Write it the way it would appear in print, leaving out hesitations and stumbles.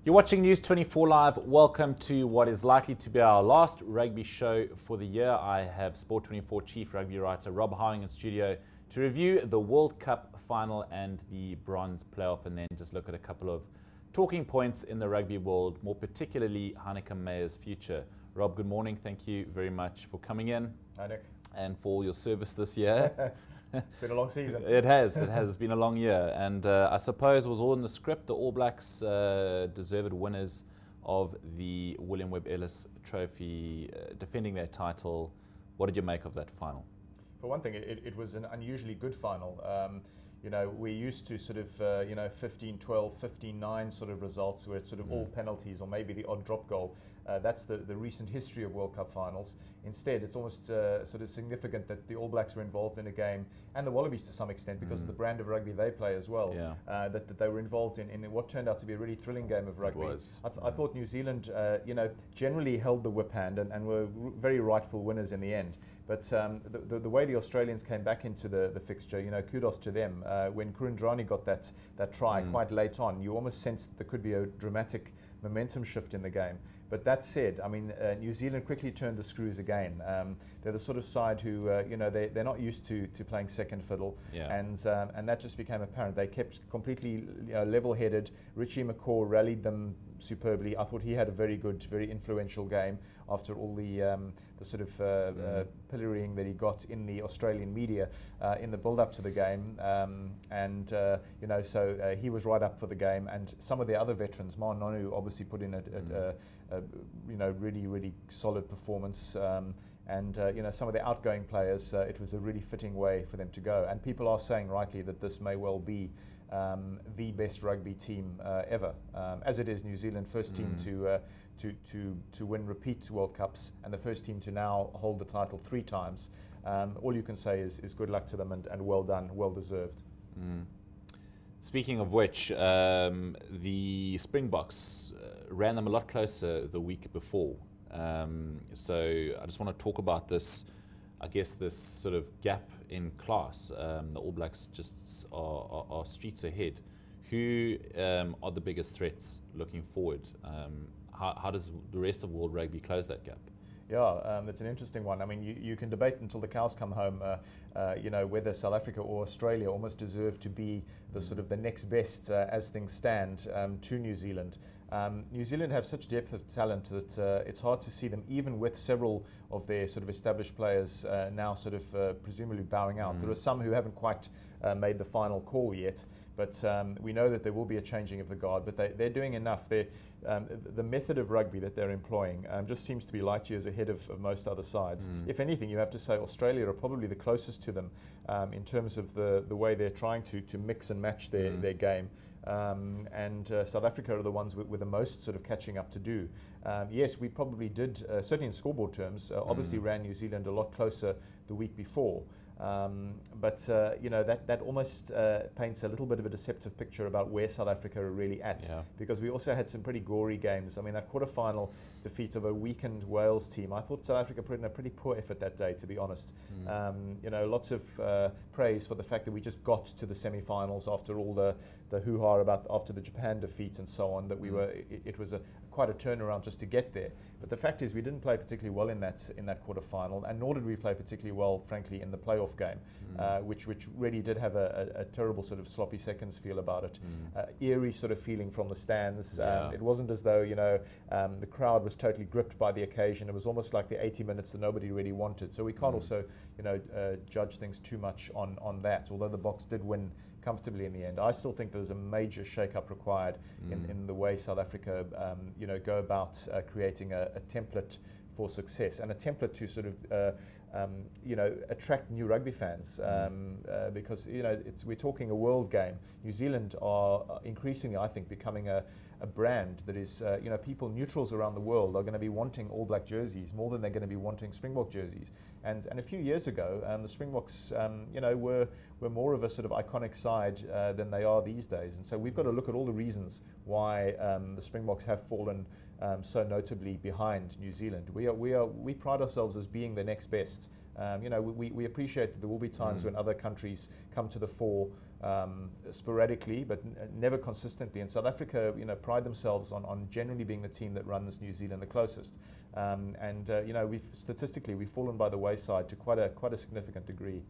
You're watching News 24 Live. Welcome to what is likely to be our last rugby show for the year. I have Sport 24 chief rugby writer Rob Howing in studio to review the World Cup final and the bronze playoff, and then just look at a couple of talking points in the rugby world, more particularly Heyneke Meyer's future. Rob, good morning. Thank you very much for coming in. Hi, Nick. And for all your service this year. It's been a long season. It has been a long year, and I suppose it was all in the script. The All Blacks, deserved winners of the William Webb Ellis Trophy, defending their title. What did you make of that final? For one thing, it was an unusually good final. We're used to sort of, 15-12, 15-9 sort of results where it's sort of all penalties or maybe the odd drop goal. That's the recent history of World Cup finals. Instead, it's almost sort of significant that the All Blacks were involved in a game, and the Wallabies to some extent, because of the brand of rugby they play as well, that they were involved in what turned out to be a really thrilling game of rugby. I thought New Zealand, generally held the whip hand and were very rightful winners in the end. But the way the Australians came back into the fixture, kudos to them. When Kurandrani got that try quite late on, you almost sensed that there could be a dramatic momentum shift in the game. But that said, I mean, New Zealand quickly turned the screws again. They're the sort of side who, they're not used to playing second fiddle, and that just became apparent. They kept completely level-headed. Richie McCaw rallied them superbly. I thought he had a very good, very influential game after all the sort of pillorying that he got in the Australian media in the build-up to the game, so he was right up for the game. And some of the other veterans, Ma'a Nonu obviously put in a really, really solid performance. Some of the outgoing players, it was a really fitting way for them to go. And people are saying rightly that this may well be the best rugby team ever, as it is New Zealand first team to win repeat World Cups, and the first team to now hold the title 3 times. All you can say is good luck to them, and well done, well deserved. Speaking of which, the Springboks ran them a lot closer the week before. So I just want to talk about this, I guess, this sort of gap in class. The All Blacks just are streets ahead. Who are the biggest threats looking forward? How does the rest of world rugby close that gap? Yeah, it's an interesting one. I mean, you can debate until the cows come home, whether South Africa or Australia almost deserve to be the sort of the next best, as things stand, to New Zealand. New Zealand have such depth of talent that it's hard to see them, even with several of their sort of established players now sort of presumably bowing out. There are some who haven't quite made the final call yet, but we know that there will be a changing of the guard, but they're doing enough. The method of rugby that they're employing just seems to be light years ahead of most other sides. If anything, you have to say Australia are probably the closest to them in terms of the way they're trying to mix and match their game. South Africa are the ones with the most sort of catching up to do. Yes, we probably did, certainly in scoreboard terms, obviously ran New Zealand a lot closer the week before. That almost paints a little bit of a deceptive picture about where South Africa are really at, because we also had some pretty gory games. I mean, that quarterfinal defeat of a weakened Wales team, I thought South Africa put in a pretty poor effort that day, to be honest. Lots of praise for the fact that we just got to the semi-finals after all the hoo-ha after the Japan defeat and so on, that we were, it was quite a turnaround just to get there. But the fact is, we didn't play particularly well in that quarterfinal, and nor did we play particularly well, frankly, in the playoff game, which really did have a terrible sort of sloppy seconds feel about it. Eerie sort of feeling from the stands. It wasn't as though the crowd was totally gripped by the occasion. It was almost like the 80 minutes that nobody really wanted. So we can't also judge things too much on that. Although the Boks did win comfortably in the end, I still think there's a major shake-up required in the way South Africa go about creating a template for success, and a template to sort of attract new rugby fans, because we're talking a world game. New Zealand are increasingly, I think, becoming a brand that is, people, neutrals around the world are going to be wanting All Black jerseys more than they're going to be wanting Springbok jerseys. And a few years ago, the Springboks, were more of a sort of iconic side than they are these days. And so we've got to look at all the reasons why the Springboks have fallen so notably behind New Zealand. We pride ourselves as being the next best. We appreciate that there will be times when other countries come to the fore sporadically, but never consistently. And South Africa, pride themselves on generally being the team that runs New Zealand the closest. Statistically we've fallen by the wayside to quite a significant degree.